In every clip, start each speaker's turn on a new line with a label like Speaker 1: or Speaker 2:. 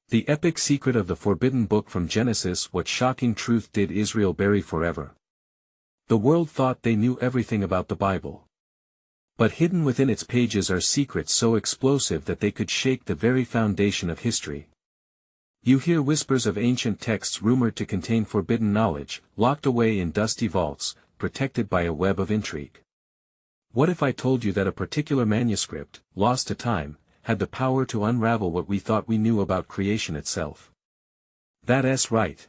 Speaker 1: The epic secret of the forbidden book from Genesis. What shocking truth did Israel bury forever? The world thought they knew everything about the Bible. But hidden within its pages are secrets so explosive that they could shake the very foundation of history. You hear whispers of ancient texts rumored to contain forbidden knowledge, locked away in dusty vaults, protected by a web of intrigue. What if I told you that a particular manuscript, lost to time, had the power to unravel what we thought we knew about creation itself? That's right.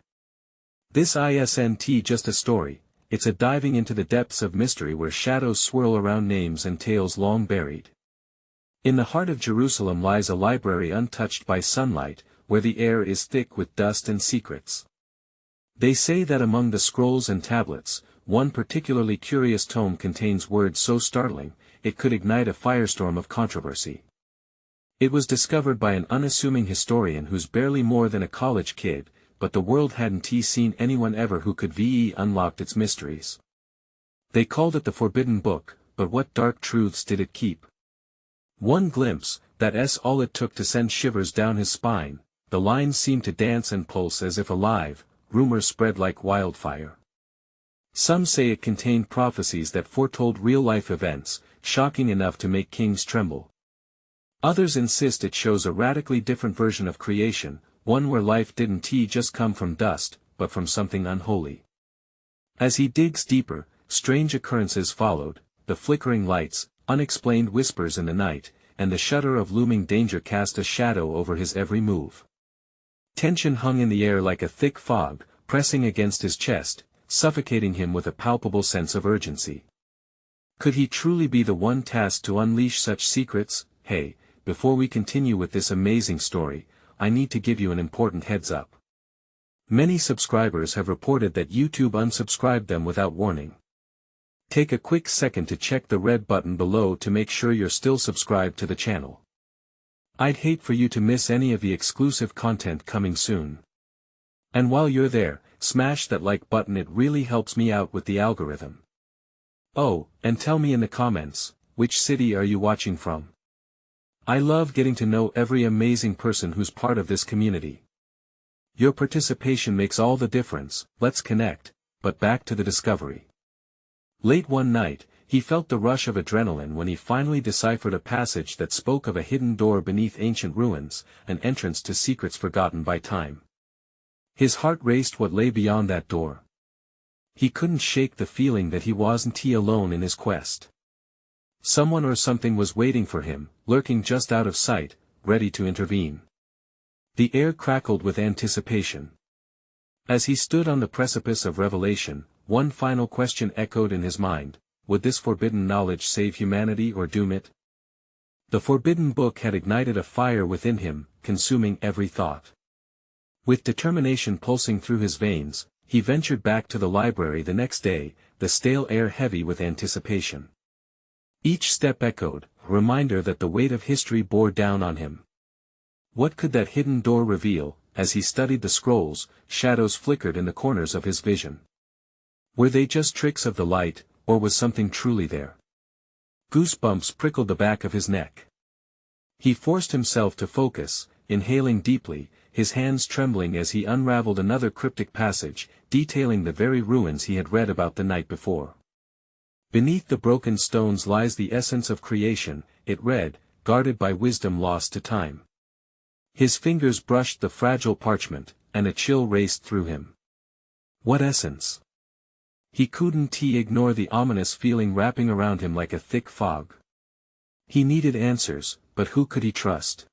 Speaker 1: This isn't just a story, it's a diving into the depths of mystery where shadows swirl around names and tales long buried. In the heart of Jerusalem lies a library untouched by sunlight, where the air is thick with dust and secrets. They say that among the scrolls and tablets, one particularly curious tome contains words so startling, it could ignite a firestorm of controversy. It was discovered by an unassuming historian who's barely more than a college kid, but the world hadn't seen anyone ever who could unlocked its mysteries. They called it the Forbidden Book, but what dark truths did it keep? One glimpse, that's all it took to send shivers down his spine. The lines seemed to dance and pulse as if alive, rumors spread like wildfire. Some say it contained prophecies that foretold real-life events, shocking enough to make kings tremble. Others insist it shows a radically different version of creation, one where life didn't just come from dust, but from something unholy. As he digs deeper, strange occurrences followed, the flickering lights, unexplained whispers in the night, and the shudder of looming danger cast a shadow over his every move. Tension hung in the air like a thick fog, pressing against his chest, suffocating him with a palpable sense of urgency. Could he truly be the one tasked to unleash such secrets? Hey, before we continue with this amazing story, I need to give you an important heads up. Many subscribers have reported that YouTube unsubscribed them without warning. Take a quick second to check the red button below to make sure you're still subscribed to the channel. I'd hate for you to miss any of the exclusive content coming soon. And while you're there, smash that like button, it really helps me out with the algorithm. Oh, and tell me in the comments, which city are you watching from? I love getting to know every amazing person who's part of this community. Your participation makes all the difference. Let's connect, but back to the discovery. Late one night, he felt the rush of adrenaline when he finally deciphered a passage that spoke of a hidden door beneath ancient ruins, an entrance to secrets forgotten by time. His heart raced. What lay beyond that door? He couldn't shake the feeling that he wasn't alone in his quest. Someone or something was waiting for him, lurking just out of sight, ready to intervene. The air crackled with anticipation. As he stood on the precipice of revelation, one final question echoed in his mind: would this forbidden knowledge save humanity or doom it? The forbidden book had ignited a fire within him, consuming every thought. With determination pulsing through his veins, he ventured back to the library the next day, the stale air heavy with anticipation. Each step echoed, a reminder that the weight of history bore down on him. What could that hidden door reveal? As he studied the scrolls, shadows flickered in the corners of his vision. Were they just tricks of the light, or was something truly there? Goosebumps prickled the back of his neck. He forced himself to focus, inhaling deeply, his hands trembling as he unraveled another cryptic passage, detailing the very ruins he had read about the night before. Beneath the broken stones lies the essence of creation, it read, guarded by wisdom lost to time. His fingers brushed the fragile parchment, and a chill raced through him. What essence? He couldn't ignore the ominous feeling wrapping around him like a thick fog. He needed answers, but who could he trust?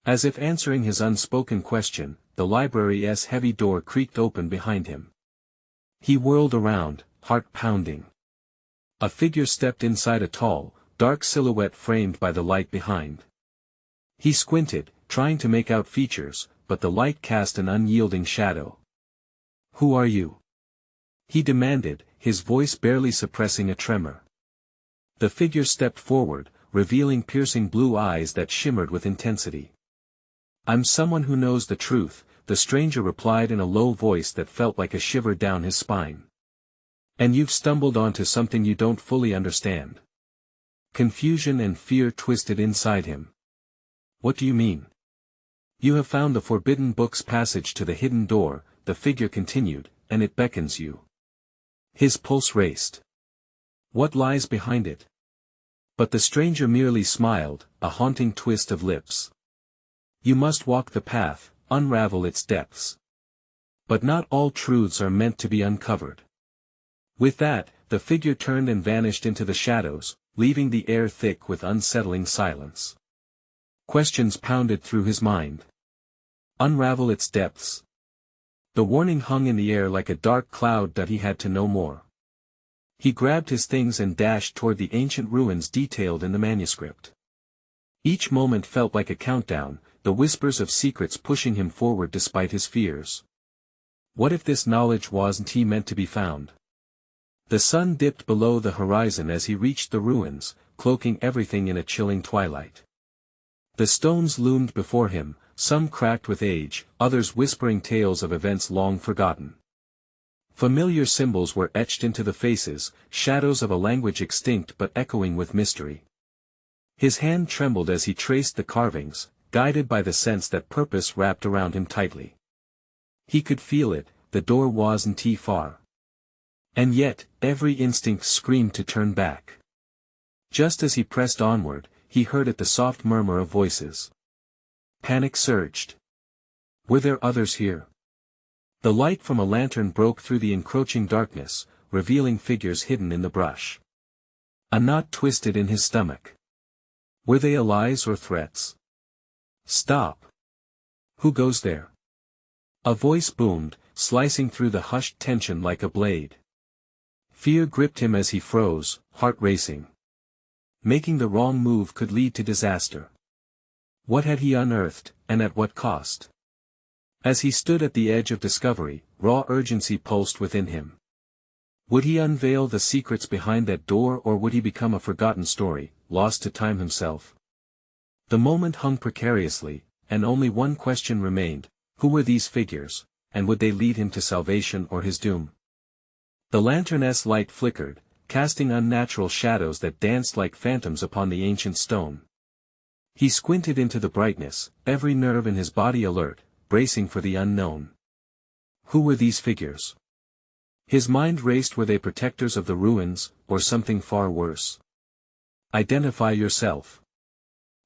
Speaker 1: As if answering his unspoken question, the library's heavy door creaked open behind him. He whirled around, heart pounding. A figure stepped inside, a tall, dark silhouette framed by the light behind. He squinted, trying to make out features, but the light cast an unyielding shadow. "Who are you?" he demanded, his voice barely suppressing a tremor. The figure stepped forward, revealing piercing blue eyes that shimmered with intensity. "I'm someone who knows the truth," the stranger replied in a low voice that felt like a shiver down his spine. "And you've stumbled onto something you don't fully understand." Confusion and fear twisted inside him. "What do you mean?" You have found the forbidden book's passage to the hidden door, the figure continued, and it beckons you. His pulse raced. What lies behind it? But the stranger merely smiled, a haunting twist of lips. You must walk the path, unravel its depths. But not all truths are meant to be uncovered. With that, the figure turned and vanished into the shadows, leaving the air thick with unsettling silence. Questions pounded through his mind. Unravel its depths. The warning hung in the air like a dark cloud that he had to know more. He grabbed his things and dashed toward the ancient ruins detailed in the manuscript. Each moment felt like a countdown, the whispers of secrets pushing him forward despite his fears. What if this knowledge wasn't meant to be found? The sun dipped below the horizon as he reached the ruins, cloaking everything in a chilling twilight. The stones loomed before him, some cracked with age, others whispering tales of events long forgotten. Familiar symbols were etched into the faces, shadows of a language extinct but echoing with mystery. His hand trembled as he traced the carvings, guided by the sense that purpose wrapped around him tightly. He could feel it, the door wasn't far. And yet, every instinct screamed to turn back. Just as he pressed onward, he heard the soft murmur of voices. Panic surged. Were there others here? The light from a lantern broke through the encroaching darkness, revealing figures hidden in the brush. A knot twisted in his stomach. Were they lies or threats? Stop! Who goes there? A voice boomed, slicing through the hushed tension like a blade. Fear gripped him as he froze, heart racing. Making the wrong move could lead to disaster. What had he unearthed, and at what cost? As he stood at the edge of discovery, raw urgency pulsed within him. Would he unveil the secrets behind that door, or would he become a forgotten story, lost to time himself? The moment hung precariously, and only one question remained: who were these figures, and would they lead him to salvation or his doom? The lantern's light flickered, casting unnatural shadows that danced like phantoms upon the ancient stone. He squinted into the brightness, every nerve in his body alert, bracing for the unknown. Who were these figures? His mind raced. Were they protectors of the ruins, or something far worse? Identify yourself.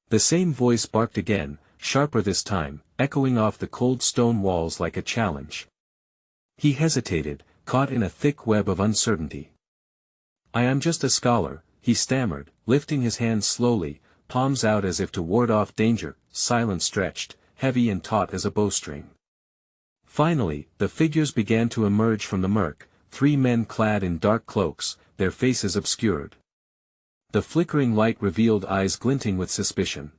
Speaker 1: The same voice barked again, sharper this time, echoing off the cold stone walls like a challenge. He hesitated, caught in a thick web of uncertainty. I am just a scholar, he stammered, lifting his hands slowly, palms out as if to ward off danger, silence stretched, heavy and taut as a bowstring. Finally, the figures began to emerge from the murk, 3 men clad in dark cloaks, their faces obscured. The flickering light revealed eyes glinting with suspicion.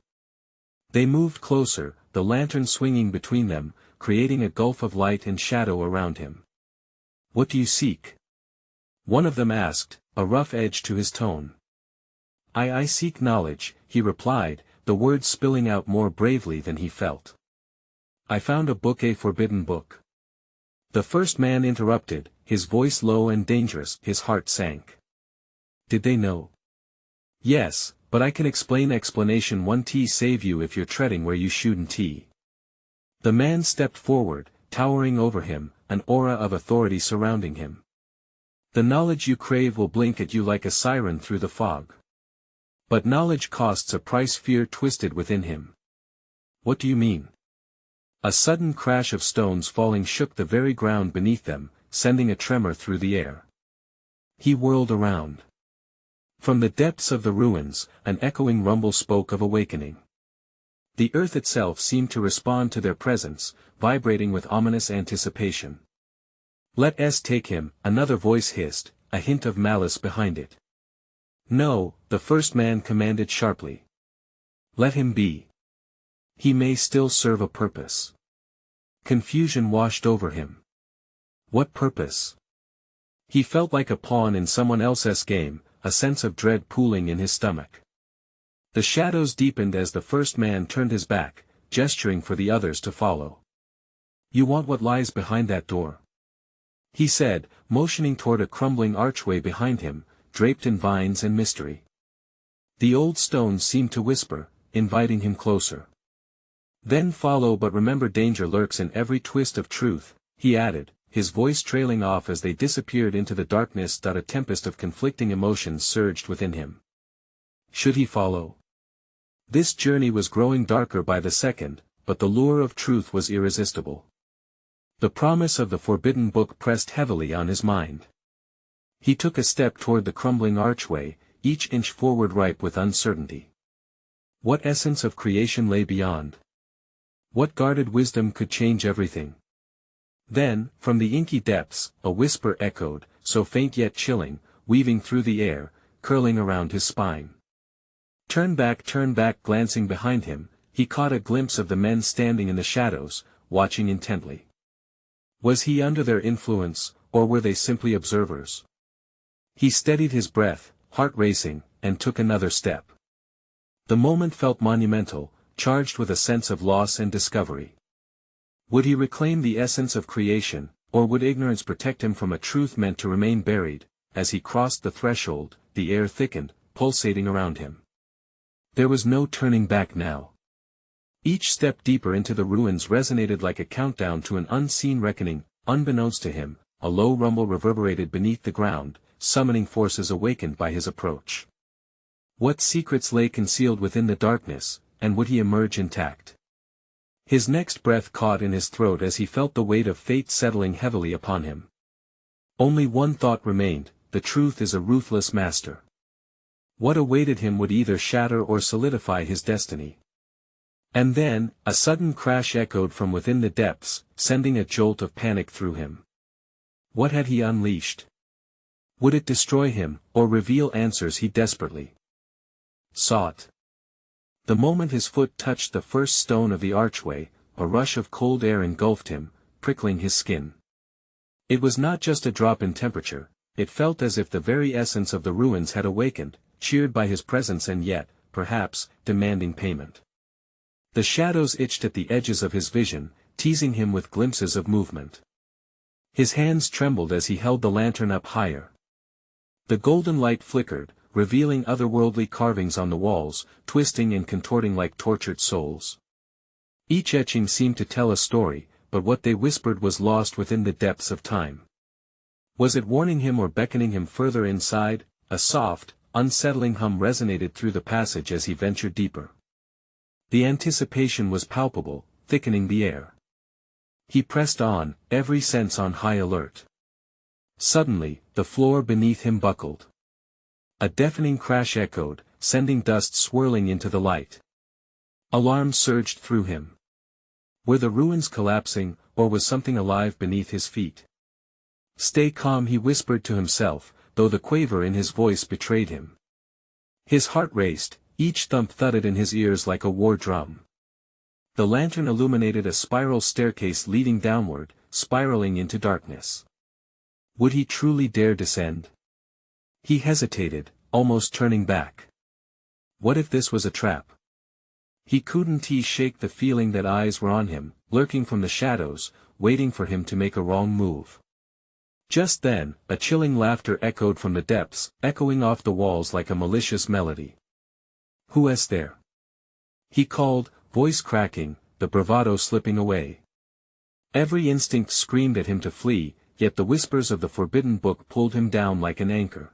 Speaker 1: They moved closer, the lantern swinging between them, creating a gulf of light and shadow around him. What do you seek? One of them asked, a rough edge to his tone. I seek knowledge, he replied, the words spilling out more bravely than he felt. I found a book, a forbidden book. The first man interrupted, his voice low and dangerous. His heart sank. Did they know? Yes, but I can explain. Explanation won't save you if you're treading where you shouldn't. The man stepped forward, towering over him, an aura of authority surrounding him. The knowledge you crave will blink at you like a siren through the fog. But knowledge costs a price. Fear twisted within him. What do you mean? A sudden crash of stones falling shook the very ground beneath them, sending a tremor through the air. He whirled around. From the depths of the ruins, an echoing rumble spoke of awakening. The earth itself seemed to respond to their presence, vibrating with ominous anticipation. Let us take him, another voice hissed, a hint of malice behind it. No, the first man commanded sharply. Let him be. He may still serve a purpose. Confusion washed over him. What purpose? He felt like a pawn in someone else's game, a sense of dread pooling in his stomach. The shadows deepened as the first man turned his back, gesturing for the others to follow. You want what lies behind that door? He said, motioning toward a crumbling archway behind him, draped in vines and mystery. The old stones seemed to whisper, inviting him closer. Then follow, but remember danger lurks in every twist of truth, he added, his voice trailing off as they disappeared into the darkness. A tempest of conflicting emotions surged within him. Should he follow? This journey was growing darker by the second, but the lure of truth was irresistible. The promise of the forbidden book pressed heavily on his mind. He took a step toward the crumbling archway, each inch forward ripe with uncertainty. What essence of creation lay beyond? What guarded wisdom could change everything? Then, from the inky depths, a whisper echoed, so faint yet chilling, weaving through the air, curling around his spine. Turn back, turn back. Glancing behind him, he caught a glimpse of the men standing in the shadows, watching intently. Was he under their influence, or were they simply observers? He steadied his breath, heart racing, and took another step. The moment felt monumental, charged with a sense of loss and discovery. Would he reclaim the essence of creation, or would ignorance protect him from a truth meant to remain buried? As he crossed the threshold, the air thickened, pulsating around him. There was no turning back now. Each step deeper into the ruins resonated like a countdown to an unseen reckoning. Unbeknownst to him, a low rumble reverberated beneath the ground, summoning forces awakened by his approach. What secrets lay concealed within the darkness, and would he emerge intact? His next breath caught in his throat as he felt the weight of fate settling heavily upon him. Only one thought remained: the truth is a ruthless master. What awaited him would either shatter or solidify his destiny. And then, a sudden crash echoed from within the depths, sending a jolt of panic through him. What had he unleashed? Would it destroy him, or reveal answers he desperately sought? The moment his foot touched the first stone of the archway, a rush of cold air engulfed him, prickling his skin. It was not just a drop in temperature, it felt as if the very essence of the ruins had awakened, cheered by his presence and yet, perhaps, demanding payment. The shadows itched at the edges of his vision, teasing him with glimpses of movement. His hands trembled as he held the lantern up higher. The golden light flickered, revealing otherworldly carvings on the walls, twisting and contorting like tortured souls. Each etching seemed to tell a story, but what they whispered was lost within the depths of time. Was it warning him or beckoning him further inside? A soft, unsettling hum resonated through the passage as he ventured deeper. The anticipation was palpable, thickening the air. He pressed on, every sense on high alert. Suddenly, the floor beneath him buckled. A deafening crash echoed, sending dust swirling into the light. Alarm surged through him. Were the ruins collapsing, or was something alive beneath his feet? Stay calm, he whispered to himself, though the quaver in his voice betrayed him. His heart raced, each thump thudded in his ears like a war drum. The lantern illuminated a spiral staircase leading downward, spiraling into darkness. Would he truly dare descend? He hesitated, almost turning back. What if this was a trap? He couldn't shake the feeling that eyes were on him, lurking from the shadows, waiting for him to make a wrong move. Just then, a chilling laughter echoed from the depths, echoing off the walls like a malicious melody. "Who is there?" he called, voice cracking, the bravado slipping away. Every instinct screamed at him to flee, yet the whispers of the forbidden book pulled him down like an anchor.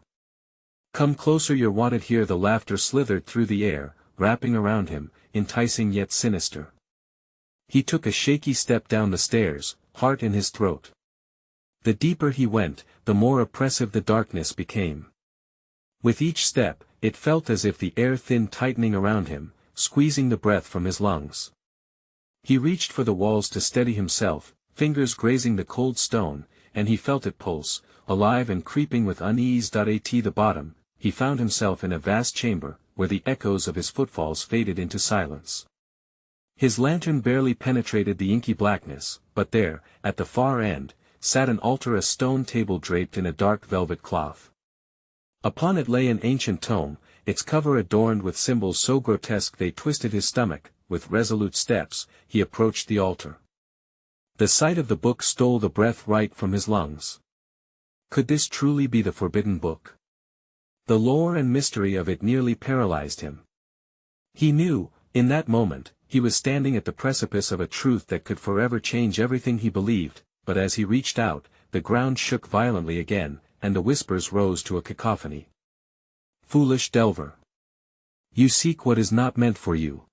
Speaker 1: "Come closer, you're wanted here." The laughter slithered through the air, wrapping around him, enticing yet sinister. He took a shaky step down the stairs, heart in his throat. The deeper he went, the more oppressive the darkness became. With each step, it felt as if the air thinned, tightening around him, squeezing the breath from his lungs. He reached for the walls to steady himself, fingers grazing the cold stone, and he felt it pulse, alive and creeping with unease. At the bottom, he found himself in a vast chamber, where the echoes of his footfalls faded into silence. His lantern barely penetrated the inky blackness, but there, at the far end, sat an altar, a stone table draped in a dark velvet cloth. Upon it lay an ancient tome, its cover adorned with symbols so grotesque they twisted his stomach. With resolute steps, he approached the altar. The sight of the book stole the breath right from his lungs. Could this truly be the forbidden book? The lore and mystery of it nearly paralyzed him. He knew, in that moment, he was standing at the precipice of a truth that could forever change everything he believed, but as he reached out, the ground shook violently again, and the whispers rose to a cacophony. Foolish delver! You seek what is not meant for you.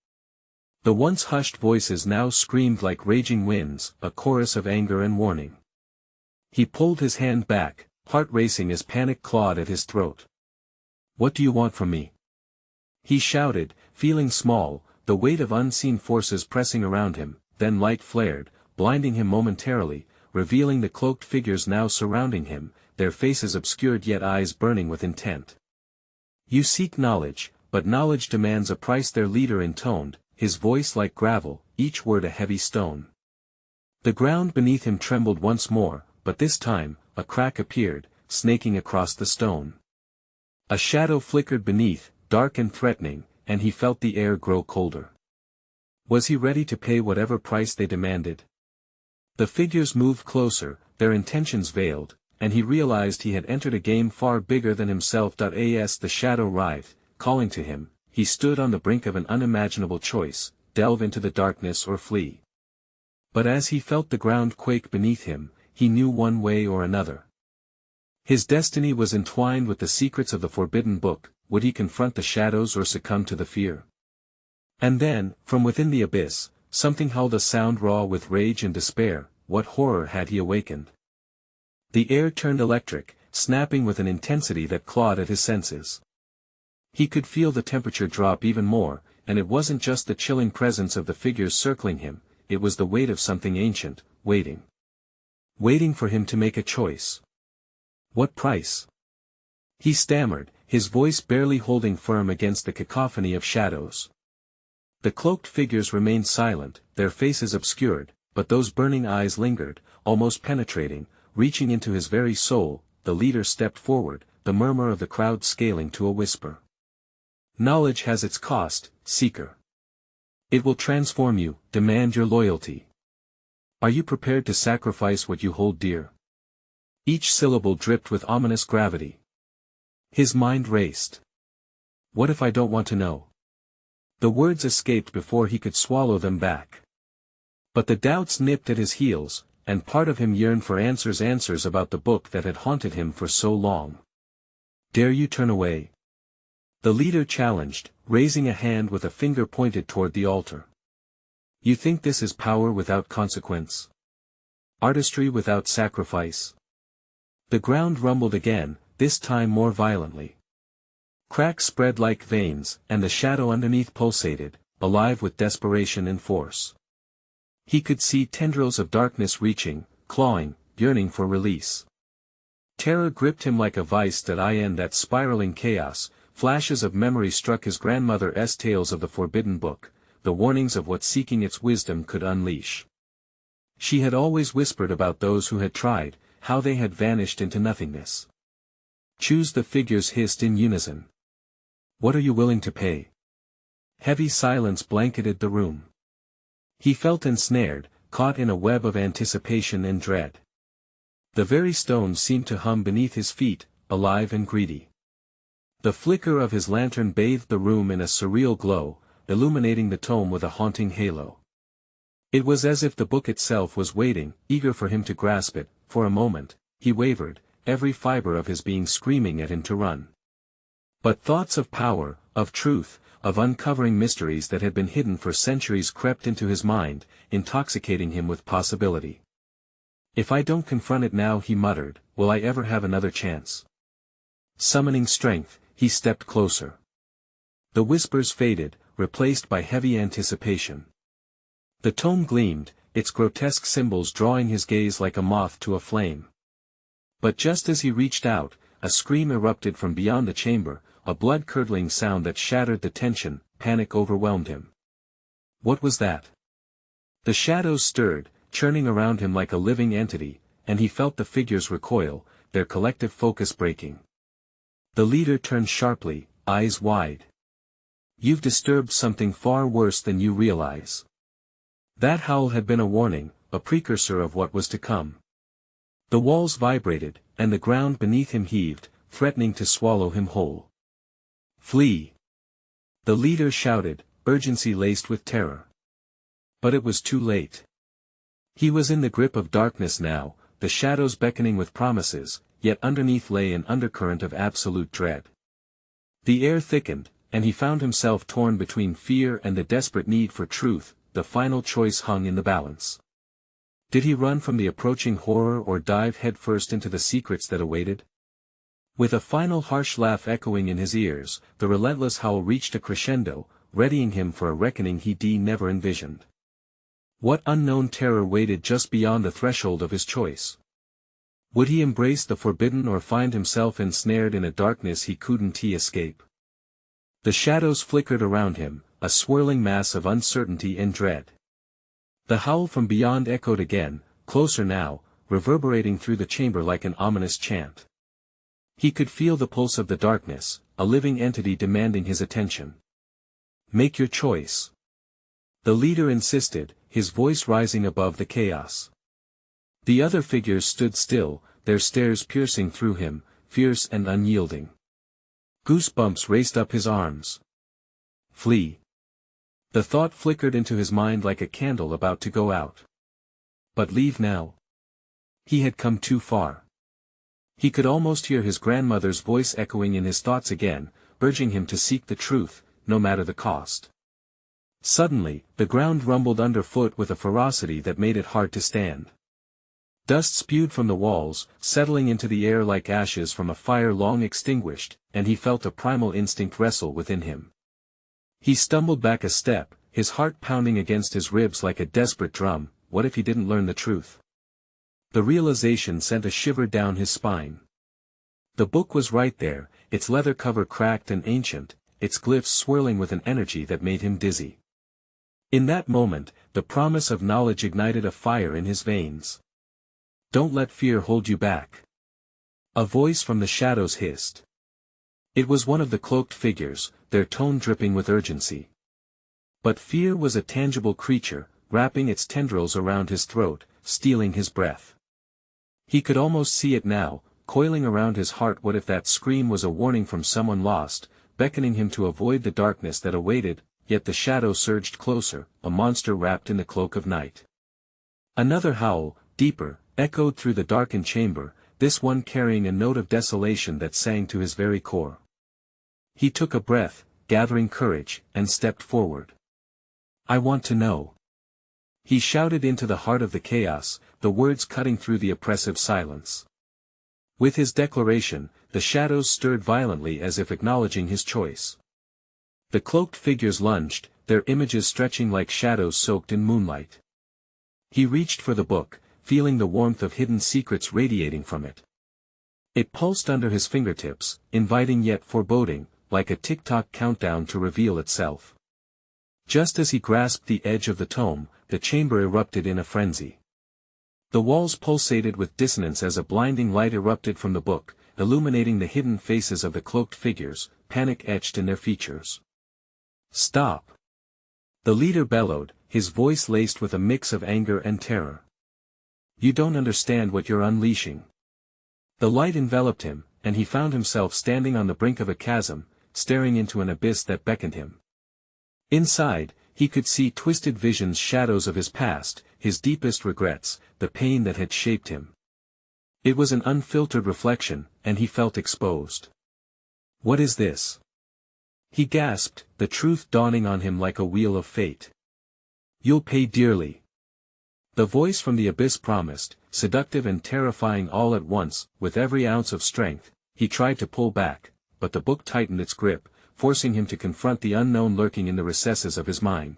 Speaker 1: The once hushed voices now screamed like raging winds, a chorus of anger and warning. He pulled his hand back, heart racing as panic clawed at his throat. What do you want from me? He shouted, feeling small, the weight of unseen forces pressing around him. Then light flared, blinding him momentarily, revealing the cloaked figures now surrounding him, their faces obscured yet eyes burning with intent. You seek knowledge, but knowledge demands a price. Their leader intoned, his voice like gravel, each word a heavy stone. The ground beneath him trembled once more, but this time, a crack appeared, snaking across the stone. A shadow flickered beneath, dark and threatening, and he felt the air grow colder. Was he ready to pay whatever price they demanded? The figures moved closer, their intentions veiled, and he realized he had entered a game far bigger than himself. As the shadow writhed, calling to him, he stood on the brink of an unimaginable choice: delve into the darkness or flee. But as he felt the ground quake beneath him, he knew one way or another. His destiny was entwined with the secrets of the forbidden book. Would he confront the shadows or succumb to the fear? And then, from within the abyss, something howled, a sound raw with rage and despair. What horror had he awakened? The air turned electric, snapping with an intensity that clawed at his senses. He could feel the temperature drop even more, and it wasn't just the chilling presence of the figures circling him, it was the weight of something ancient, waiting. Waiting for him to make a choice. What price? He stammered, his voice barely holding firm against the cacophony of shadows. The cloaked figures remained silent, their faces obscured, but those burning eyes lingered, almost penetrating, reaching into his very soul. The leader stepped forward, the murmur of the crowd scaling to a whisper. Knowledge has its cost, seeker. It will transform you. Demand your loyalty. Are you prepared to sacrifice what you hold dear? Each syllable dripped with ominous gravity. His mind raced. What if I don't want to know? The words escaped before he could swallow them back. But the doubts nipped at his heels, and part of him yearned for answers about the book that had haunted him for so long. Dare you turn away? The leader challenged, raising a hand with a finger pointed toward the altar. You think this is power without consequence? Artistry without sacrifice? The ground rumbled again, this time more violently. Cracks spread like veins, and the shadow underneath pulsated, alive with desperation and force. He could see tendrils of darkness reaching, clawing, yearning for release. Terror gripped him like a vice. In that spiraling chaos, flashes of memory struck his grandmother's tales of the forbidden book, the warnings of what seeking its wisdom could unleash. She had always whispered about those who had tried, how they had vanished into nothingness. Choose, the figures hissed in unison. What are you willing to pay? Heavy silence blanketed the room. He felt ensnared, caught in a web of anticipation and dread. The very stones seemed to hum beneath his feet, alive and greedy. The flicker of his lantern bathed the room in a surreal glow, illuminating the tome with a haunting halo. It was as if the book itself was waiting, eager for him to grasp it. For a moment, he wavered, every fiber of his being screaming at him to run. But thoughts of power, of truth, of uncovering mysteries that had been hidden for centuries crept into his mind, intoxicating him with possibility. If I don't confront it now, he muttered, will I ever have another chance? Summoning strength, he stepped closer. The whispers faded, replaced by heavy anticipation. The tome gleamed, its grotesque symbols drawing his gaze like a moth to a flame. But just as he reached out, a scream erupted from beyond the chamber, a blood-curdling sound that shattered the tension. Panic overwhelmed him. What was that? The shadows stirred, churning around him like a living entity, and he felt the figures recoil, their collective focus breaking. The leader turned sharply, eyes wide. You've disturbed something far worse than you realize. That howl had been a warning, a precursor of what was to come. The walls vibrated, and the ground beneath him heaved, threatening to swallow him whole. Flee! The leader shouted, urgency laced with terror. But it was too late. He was in the grip of darkness now, the shadows beckoning with promises, yet underneath lay an undercurrent of absolute dread. The air thickened, and he found himself torn between fear and the desperate need for truth. The final choice hung in the balance. Did he run from the approaching horror or dive headfirst into the secrets that awaited? With a final harsh laugh echoing in his ears, the relentless howl reached a crescendo, readying him for a reckoning he never envisioned. What unknown terror waited just beyond the threshold of his choice? Would he embrace the forbidden or find himself ensnared in a darkness he couldn't escape? The shadows flickered around him, a swirling mass of uncertainty and dread. The howl from beyond echoed again, closer now, reverberating through the chamber like an ominous chant. He could feel the pulse of the darkness, a living entity demanding his attention. Make your choice. The leader insisted, his voice rising above the chaos. The other figures stood still, their stares piercing through him, fierce and unyielding. Goosebumps raced up his arms. Flee. The thought flickered into his mind like a candle about to go out. But leave now? He had come too far. He could almost hear his grandmother's voice echoing in his thoughts again, urging him to seek the truth, no matter the cost. Suddenly, the ground rumbled underfoot with a ferocity that made it hard to stand. Dust spewed from the walls, settling into the air like ashes from a fire long extinguished, and he felt a primal instinct wrestle within him. He stumbled back a step, his heart pounding against his ribs like a desperate drum. What if he didn't learn the truth? The realization sent a shiver down his spine. The book was right there, its leather cover cracked and ancient, its glyphs swirling with an energy that made him dizzy. In that moment, the promise of knowledge ignited a fire in his veins. Don't let fear hold you back. A voice from the shadows hissed. It was one of the cloaked figures, their tone dripping with urgency. But fear was a tangible creature, wrapping its tendrils around his throat, stealing his breath. He could almost see it now, coiling around his heart. What if that scream was a warning from someone lost, beckoning him to avoid the darkness that awaited? Yet the shadow surged closer, a monster wrapped in the cloak of night. Another howl, deeper, echoed through the darkened chamber, this one carrying a note of desolation that sang to his very core. He took a breath, gathering courage, and stepped forward. I want to know. He shouted into the heart of the chaos, the words cutting through the oppressive silence. With his declaration, the shadows stirred violently as if acknowledging his choice. The cloaked figures lunged, their images stretching like shadows soaked in moonlight. He reached for the book, feeling the warmth of hidden secrets radiating from it. It pulsed under his fingertips, inviting yet foreboding, like a tick-tock countdown to reveal itself. Just as he grasped the edge of the tome, the chamber erupted in a frenzy. The walls pulsated with dissonance as a blinding light erupted from the book, illuminating the hidden faces of the cloaked figures, panic etched in their features. Stop! The leader bellowed, his voice laced with a mix of anger and terror. You don't understand what you're unleashing. The light enveloped him, and he found himself standing on the brink of a chasm, staring into an abyss that beckoned him. Inside, he could see twisted visions, shadows of his past, his deepest regrets, the pain that had shaped him. It was an unfiltered reflection, and he felt exposed. What is this? He gasped, the truth dawning on him like a wheel of fate. You'll pay dearly. The voice from the abyss promised, seductive and terrifying all at once. With every ounce of strength, he tried to pull back, but the book tightened its grip, forcing him to confront the unknown lurking in the recesses of his mind.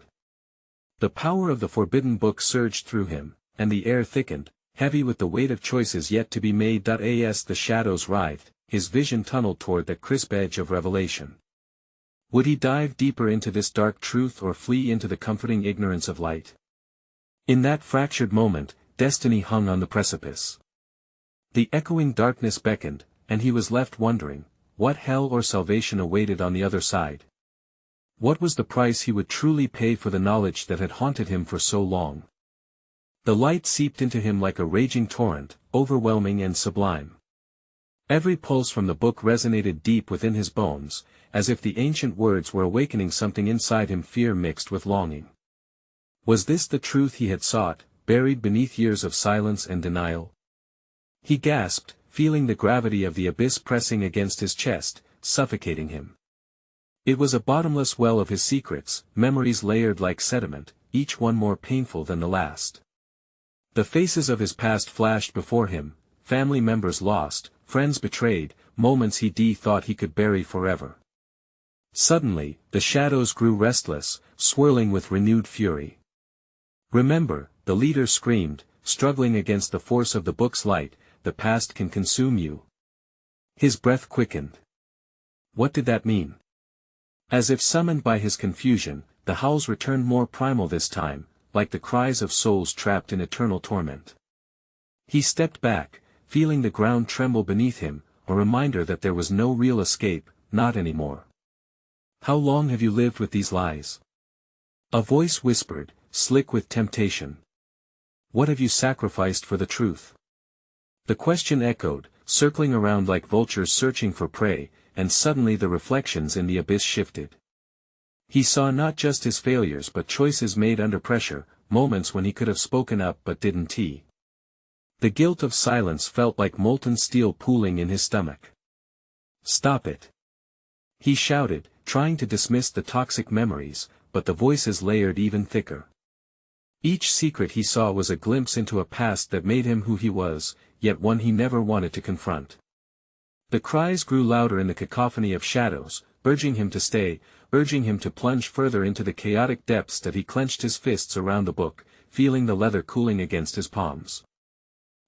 Speaker 1: The power of the forbidden book surged through him, and the air thickened, heavy with the weight of choices yet to be made. As the shadows writhed, his vision tunneled toward that crisp edge of revelation. Would he dive deeper into this dark truth or flee into the comforting ignorance of light? In that fractured moment, destiny hung on the precipice. The echoing darkness beckoned, and he was left wondering, what hell or salvation awaited on the other side? What was the price he would truly pay for the knowledge that had haunted him for so long? The light seeped into him like a raging torrent, overwhelming and sublime. Every pulse from the book resonated deep within his bones, as if the ancient words were awakening something inside him, fear mixed with longing. Was this the truth he had sought, buried beneath years of silence and denial? He gasped, feeling the gravity of the abyss pressing against his chest, suffocating him. It was a bottomless well of his secrets, memories layered like sediment, each one more painful than the last. The faces of his past flashed before him, family members lost, friends betrayed, moments he thought he could bury forever. Suddenly, the shadows grew restless, swirling with renewed fury. "Remember," the leader screamed, struggling against the force of the book's light, "the past can consume you." His breath quickened. What did that mean? As if summoned by his confusion, the howls returned more primal this time, like the cries of souls trapped in eternal torment. He stepped back, feeling the ground tremble beneath him, a reminder that there was no real escape, not anymore. "How long have you lived with these lies?" A voice whispered, slick with temptation. "What have you sacrificed for the truth?" The question echoed, circling around like vultures searching for prey, and suddenly the reflections in the abyss shifted. He saw not just his failures but choices made under pressure, moments when he could have spoken up but didn't. The guilt of silence felt like molten steel pooling in his stomach. "Stop it!" he shouted, trying to dismiss the toxic memories, but the voices layered even thicker. Each secret he saw was a glimpse into a past that made him who he was, yet one he never wanted to confront. The cries grew louder in the cacophony of shadows, urging him to stay, urging him to plunge further into the chaotic depths that he clenched his fists around the book, feeling the leather cooling against his palms.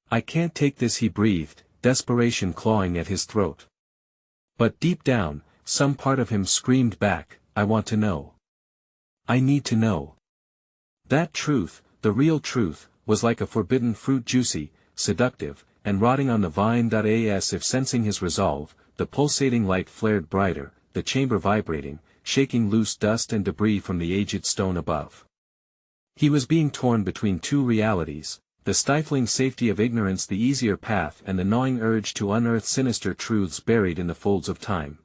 Speaker 1: "I can't take this," he breathed, desperation clawing at his throat. But deep down, some part of him screamed back, "I want to know. I need to know." That truth, the real truth, was like a forbidden fruit, juicy, seductive, and rotting on the vine. As if sensing his resolve, the pulsating light flared brighter, the chamber vibrating, shaking loose dust and debris from the aged stone above. He was being torn between two realities, the stifling safety of ignorance, the easier path, and the gnawing urge to unearth sinister truths buried in the folds of time.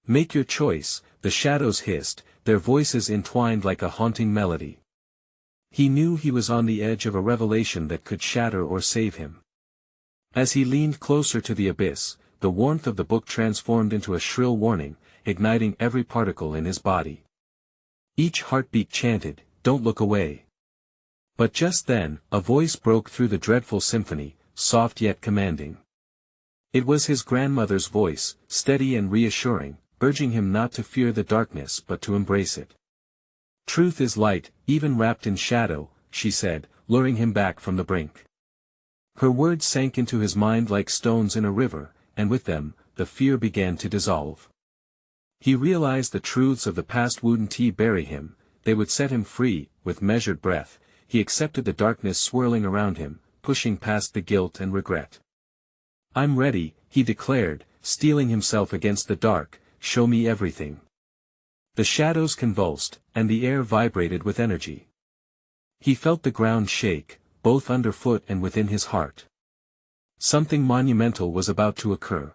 Speaker 1: "Make your choice," the shadows hissed, their voices entwined like a haunting melody. He knew he was on the edge of a revelation that could shatter or save him. As he leaned closer to the abyss, the warmth of the book transformed into a shrill warning, igniting every particle in his body. Each heartbeat chanted, "Don't look away." But just then, a voice broke through the dreadful symphony, soft yet commanding. It was his grandmother's voice, steady and reassuring, urging him not to fear the darkness but to embrace it. "Truth is light, even wrapped in shadow," she said, luring him back from the brink. Her words sank into his mind like stones in a river, and with them, the fear began to dissolve. He realized the truths of the past wouldn't bury him, they would set him free. With measured breath, he accepted the darkness swirling around him, pushing past the guilt and regret. "I'm ready," he declared, steeling himself against the dark, "show me everything." The shadows convulsed, and the air vibrated with energy. He felt the ground shake, both underfoot and within his heart. Something monumental was about to occur.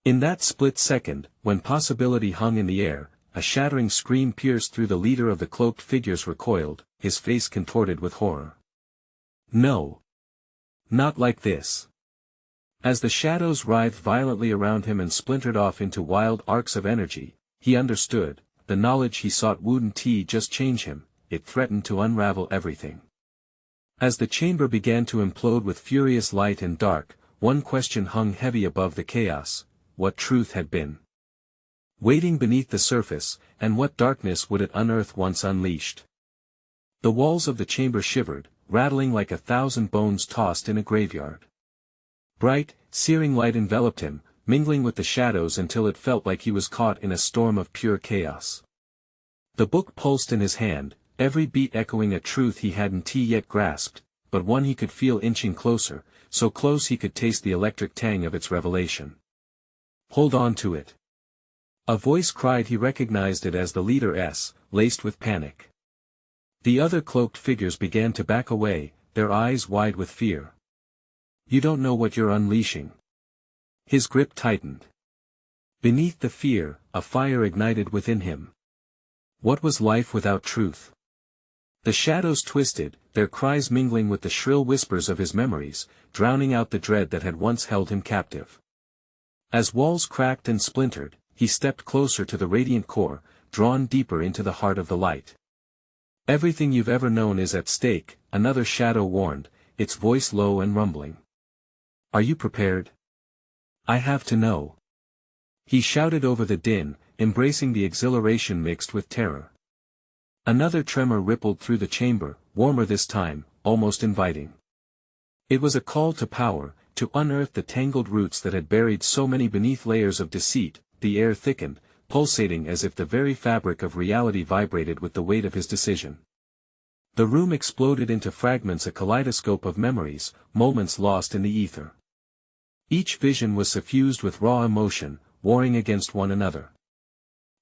Speaker 1: In that split second, when possibility hung in the air, a shattering scream pierced through. The leader of the cloaked figures recoiled, his face contorted with horror. "No. Not like this." As the shadows writhed violently around him and splintered off into wild arcs of energy, he understood, the knowledge he sought wouldn't just change him, it threatened to unravel everything. As the chamber began to implode with furious light and dark, one question hung heavy above the chaos: what truth had been waiting beneath the surface, and what darkness would it unearth once unleashed? The walls of the chamber shivered, rattling like 1,000 bones tossed in a graveyard. Bright, searing light enveloped him, mingling with the shadows until it felt like he was caught in a storm of pure chaos. The book pulsed in his hand, every beat echoing a truth he hadn't yet grasped, but one he could feel inching closer, so close he could taste the electric tang of its revelation. "Hold on to it." A voice cried. He recognized it as the leader's, laced with panic. The other cloaked figures began to back away, their eyes wide with fear. "You don't know what you're unleashing." His grip tightened. Beneath the fear, a fire ignited within him. What was life without truth? The shadows twisted, their cries mingling with the shrill whispers of his memories, drowning out the dread that had once held him captive. As walls cracked and splintered, he stepped closer to the radiant core, drawn deeper into the heart of the light. "Everything you've ever known is at stake," another shadow warned, its voice low and rumbling. "Are you prepared? I have to know." He shouted over the din, embracing the exhilaration mixed with terror. Another tremor rippled through the chamber, warmer this time, almost inviting. It was a call to power, to unearth the tangled roots that had buried so many beneath layers of deceit. The air thickened, pulsating as if the very fabric of reality vibrated with the weight of his decision. The room exploded into fragments, a kaleidoscope of memories, moments lost in the ether. Each vision was suffused with raw emotion, warring against one another.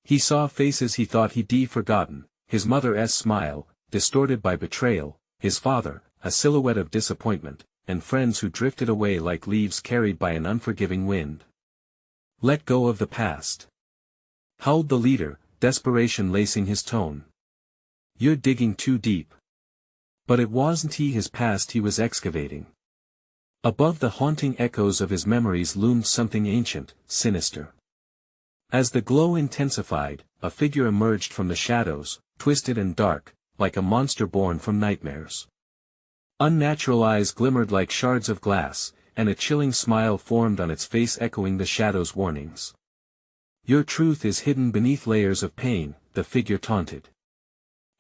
Speaker 1: He saw faces he thought he'd forgotten, his mother's smile, distorted by betrayal, his father, a silhouette of disappointment, and friends who drifted away like leaves carried by an unforgiving wind. "Let go of the past," howled the leader, desperation lacing his tone. "You're digging too deep." But it wasn't his past he was excavating. Above the haunting echoes of his memories loomed something ancient, sinister. As the glow intensified, a figure emerged from the shadows, twisted and dark, like a monster born from nightmares. Unnatural eyes glimmered like shards of glass, and a chilling smile formed on its face echoing the shadow's warnings. "Your truth is hidden beneath layers of pain," the figure taunted.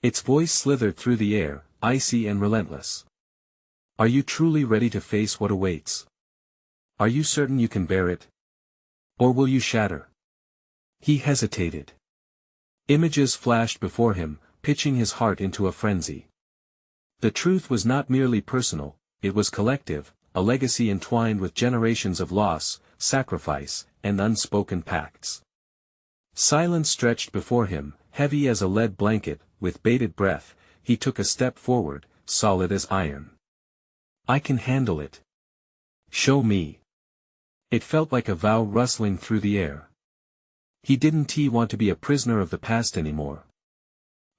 Speaker 1: Its voice slithered through the air, icy and relentless. "Are you truly ready to face what awaits? Are you certain you can bear it? Or will you shatter?" He hesitated. Images flashed before him, pitching his heart into a frenzy. The truth was not merely personal, it was collective, a legacy entwined with generations of loss, sacrifice, and unspoken pacts. Silence stretched before him, heavy as a lead blanket. With bated breath, he took a step forward, solid as iron. "I can handle it. Show me." It felt like a vow rustling through the air. He didn't want to be a prisoner of the past anymore.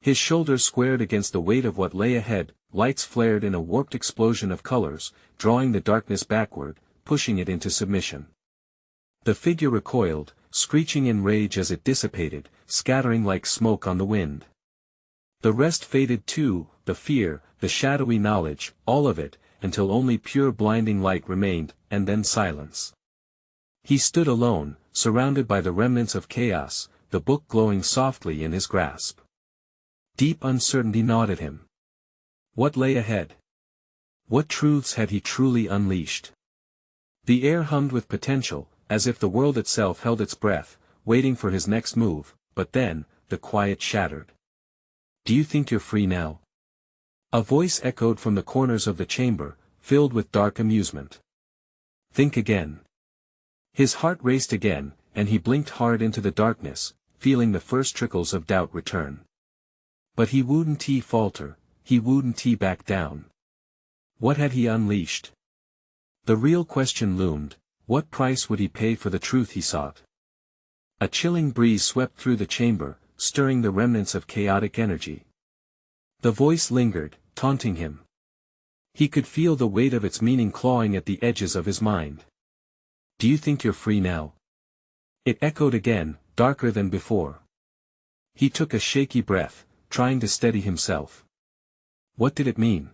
Speaker 1: His shoulders squared against the weight of what lay ahead, lights flared in a warped explosion of colors, drawing the darkness backward, pushing it into submission. The figure recoiled, screeching in rage as it dissipated, scattering like smoke on the wind. The rest faded too, the fear, the shadowy knowledge, all of it, until only pure blinding light remained, and then silence. He stood alone, surrounded by the remnants of chaos, the book glowing softly in his grasp. Deep uncertainty gnawed at him. What lay ahead? What truths had he truly unleashed? The air hummed with potential, as if the world itself held its breath, waiting for his next move, but then, the quiet shattered. "Do you think you're free now?" A voice echoed from the corners of the chamber, filled with dark amusement. "Think again." His heart raced again, and he blinked hard into the darkness, feeling the first trickles of doubt return. But he wouldn't falter, he wouldn't back down. What had he unleashed? The real question loomed, what price would he pay for the truth he sought? A chilling breeze swept through the chamber, stirring the remnants of chaotic energy. The voice lingered, taunting him. He could feel the weight of its meaning clawing at the edges of his mind. "Do you think you're free now?" It echoed again, darker than before. He took a shaky breath, trying to steady himself. What did it mean?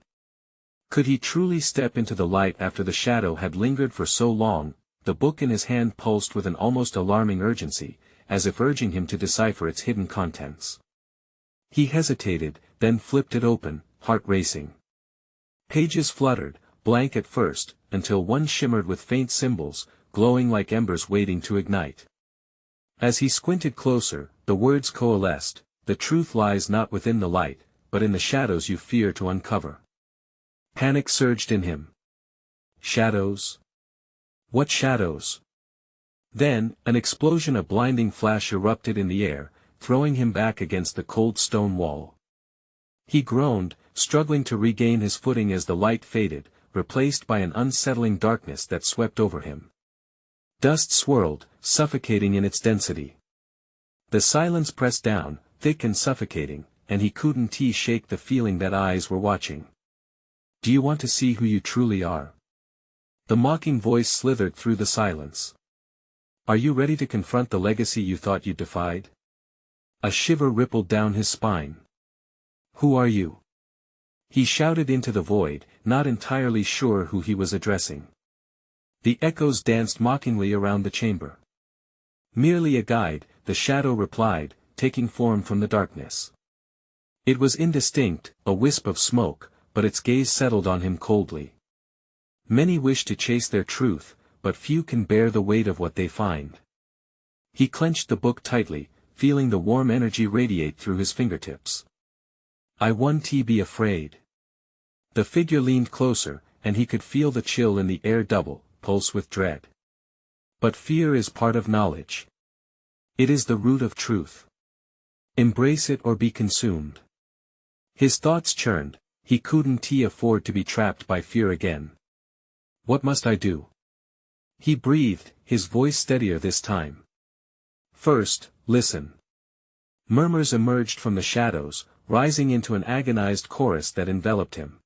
Speaker 1: Could he truly step into the light after the shadow had lingered for so long? The book in his hand pulsed with an almost alarming urgency, as if urging him to decipher its hidden contents. He hesitated, then flipped it open, heart racing. Pages fluttered, blank at first, until one shimmered with faint symbols, glowing like embers waiting to ignite. As he squinted closer, the words coalesced, "The truth lies not within the light, but in the shadows you fear to uncover." Panic surged in him. Shadows? What shadows? Then, an explosion, a blinding flash erupted in the air, throwing him back against the cold stone wall. He groaned, struggling to regain his footing as the light faded, replaced by an unsettling darkness that swept over him. Dust swirled, suffocating in its density. The silence pressed down, thick and suffocating, and he couldn't shake the feeling that eyes were watching. Do you want to see who you truly are? The mocking voice slithered through the silence. Are you ready to confront the legacy you thought you defied? A shiver rippled down his spine. Who are you? He shouted into the void, not entirely sure who he was addressing. The echoes danced mockingly around the chamber. Merely a guide, the shadow replied, taking form from the darkness. It was indistinct, a wisp of smoke, but its gaze settled on him coldly. Many wish to chase their truth, but few can bear the weight of what they find. He clenched the book tightly, feeling the warm energy radiate through his fingertips. I won't be afraid. The figure leaned closer, and he could feel the chill in the air double, pulse with dread. But fear is part of knowledge. It is the root of truth. Embrace it or be consumed. His thoughts churned, he couldn't afford to be trapped by fear again. What must I do? He breathed, his voice steadier this time. First, listen. Murmurs emerged from the shadows, rising into an agonized chorus that enveloped him.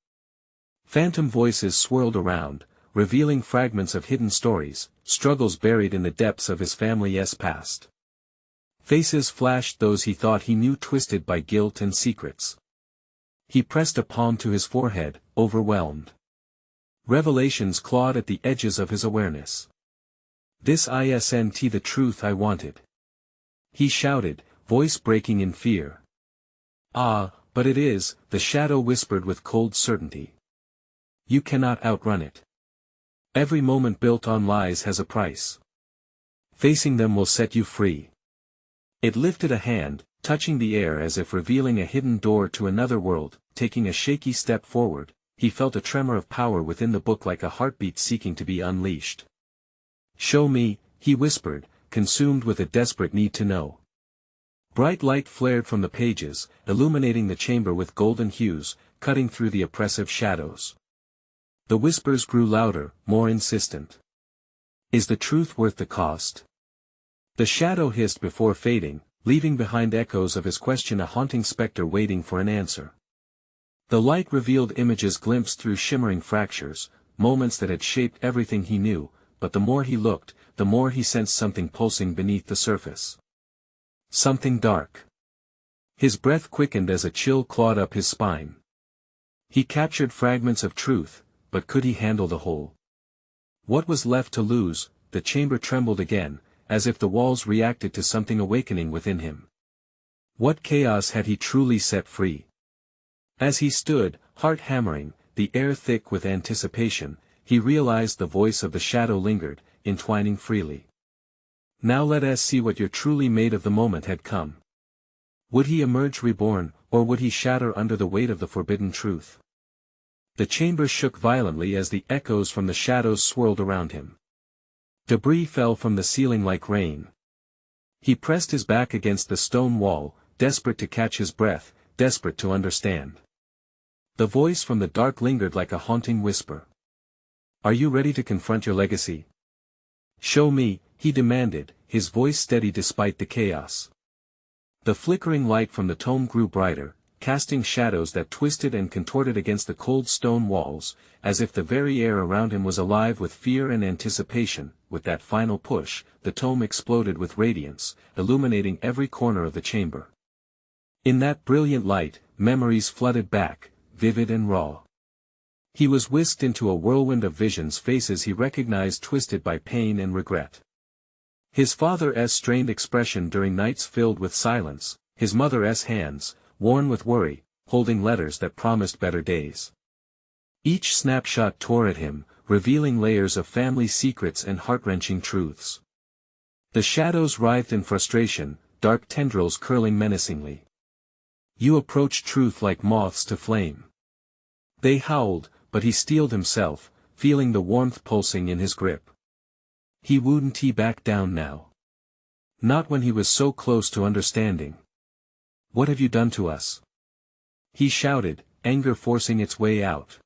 Speaker 1: Phantom voices swirled around, revealing fragments of hidden stories, struggles buried in the depths of his family's past. Faces flashed, those he thought he knew, twisted by guilt and secrets. He pressed a palm to his forehead, overwhelmed. Revelations clawed at the edges of his awareness. This isn't the truth I wanted. He shouted, voice breaking in fear. Ah, but it is, the shadow whispered with cold certainty. You cannot outrun it. Every moment built on lies has a price. Facing them will set you free. It lifted a hand, touching the air as if revealing a hidden door to another world. Taking a shaky step forward, he felt a tremor of power within the book, like a heartbeat seeking to be unleashed. Show me, he whispered, consumed with a desperate need to know. Bright light flared from the pages, illuminating the chamber with golden hues, cutting through the oppressive shadows. The whispers grew louder, more insistent. Is the truth worth the cost? The shadow hissed before fading, leaving behind echoes of his question, a haunting specter waiting for an answer. The light revealed images glimpsed through shimmering fractures, moments that had shaped everything he knew, but the more he looked, the more he sensed something pulsing beneath the surface. Something dark. His breath quickened as a chill clawed up his spine. He captured fragments of truth, but could he handle the whole? What was left to lose? The chamber trembled again, as if the walls reacted to something awakening within him. What chaos had he truly set free? As he stood, heart hammering, the air thick with anticipation, he realized the voice of the shadow lingered, entwining freely. Now let us see what you're truly made of. The moment had come. Would he emerge reborn, or would he shatter under the weight of the forbidden truth? The chamber shook violently as the echoes from the shadows swirled around him. Debris fell from the ceiling like rain. He pressed his back against the stone wall, desperate to catch his breath, desperate to understand. The voice from the dark lingered like a haunting whisper. Are you ready to confront your legacy? Show me, he demanded, his voice steady despite the chaos. The flickering light from the tome grew brighter, casting shadows that twisted and contorted against the cold stone walls, as if the very air around him was alive with fear and anticipation. With that final push, the tome exploded with radiance, illuminating every corner of the chamber. In that brilliant light, memories flooded back, vivid and raw. He was whisked into a whirlwind of visions, faces he recognized twisted by pain and regret. His father's strained expression during nights filled with silence, his mother's hands, worn with worry, holding letters that promised better days. Each snapshot tore at him, revealing layers of family secrets and heart-wrenching truths. The shadows writhed in frustration, dark tendrils curling menacingly. You approach truth like moths to flame. They howled, but he steeled himself, feeling the warmth pulsing in his grip. He wouldn't back down now. Not when he was so close to understanding. What have you done to us? He shouted, anger forcing its way out.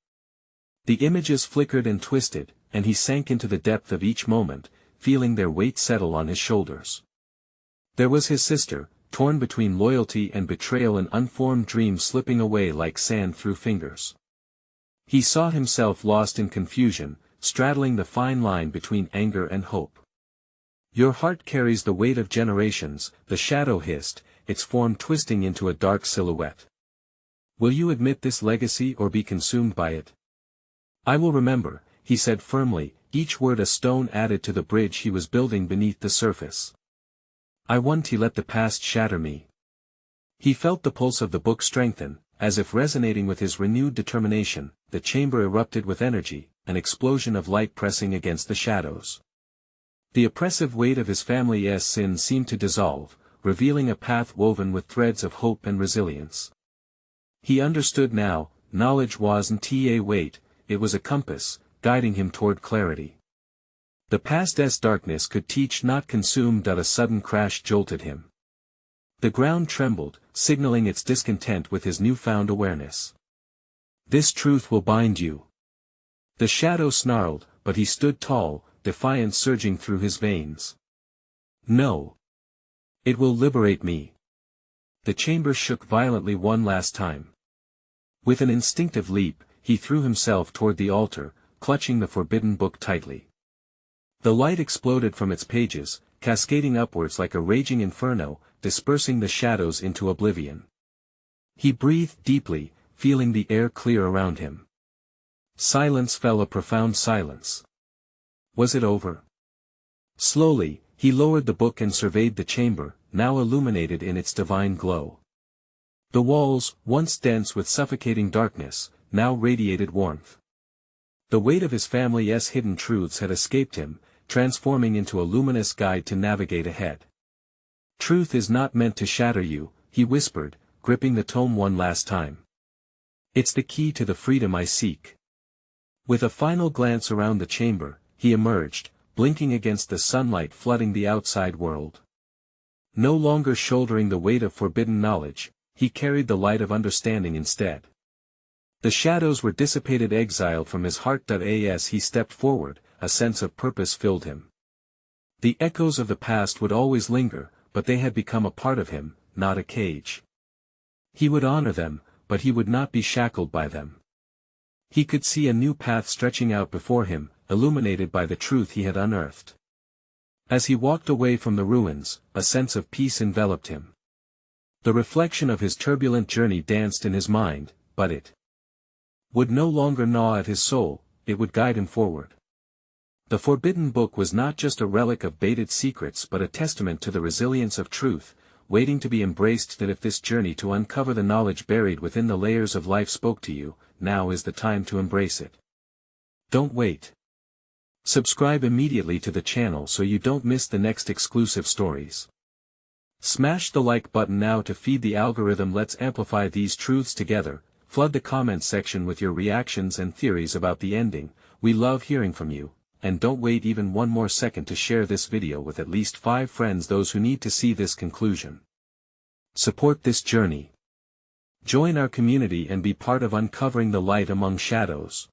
Speaker 1: The images flickered and twisted, and he sank into the depth of each moment, feeling their weight settle on his shoulders. There was his sister, torn between loyalty and betrayal, an unformed dream slipping away like sand through fingers. He saw himself lost in confusion, straddling the fine line between anger and hope. "Your heart carries the weight of generations," the shadow hissed, its form twisting into a dark silhouette. "Will you admit this legacy or be consumed by it?" "I will remember," he said firmly, each word a stone added to the bridge he was building beneath the surface. "I won't let the past shatter me." He felt the pulse of the book strengthen, as if resonating with his renewed determination. The chamber erupted with energy, an explosion of light pressing against the shadows. The oppressive weight of his family's sin seemed to dissolve, revealing a path woven with threads of hope and resilience. He understood now, knowledge wasn't a weight, it was a compass, guiding him toward clarity. The past's darkness could teach, not consume. A sudden crash jolted him. The ground trembled, signaling its discontent with his newfound awareness. "This truth will bind you." The shadow snarled, but he stood tall, defiance surging through his veins. "No. It will liberate me." The chamber shook violently one last time. With an instinctive leap, he threw himself toward the altar, clutching the forbidden book tightly. The light exploded from its pages, cascading upwards like a raging inferno, dispersing the shadows into oblivion. He breathed deeply, feeling the air clear around him. Silence fell, a profound silence. Was it over? Slowly, he lowered the book and surveyed the chamber, now illuminated in its divine glow. The walls, once dense with suffocating darkness, now radiated warmth. The weight of his family's hidden truths had escaped him, transforming into a luminous guide to navigate ahead. "Truth is not meant to shatter you," he whispered, gripping the tome one last time. "It's the key to the freedom I seek." With a final glance around the chamber, he emerged, blinking against the sunlight flooding the outside world. No longer shouldering the weight of forbidden knowledge, he carried the light of understanding instead. The shadows were dissipated, exiled from his heart. As he stepped forward, a sense of purpose filled him. The echoes of the past would always linger, but they had become a part of him, not a cage. He would honor them, but he would not be shackled by them. He could see a new path stretching out before him, illuminated by the truth he had unearthed. As he walked away from the ruins, a sense of peace enveloped him. The reflection of his turbulent journey danced in his mind, but it would no longer gnaw at his soul, it would guide him forward. The forbidden book was not just a relic of baited secrets but a testament to the resilience of truth, waiting to be embraced. That if this journey to uncover the knowledge buried within the layers of life spoke to you, now is the time to embrace it. Don't wait. Subscribe immediately to the channel so you don't miss the next exclusive stories. Smash the like button now to feed the algorithm. Let's amplify these truths together. Flood the comments section with your reactions and theories about the ending. We love hearing from you, and don't wait even one more second to share this video with at least 5 friends, those who need to see this conclusion. Support this journey. Join our community and be part of uncovering the light among shadows.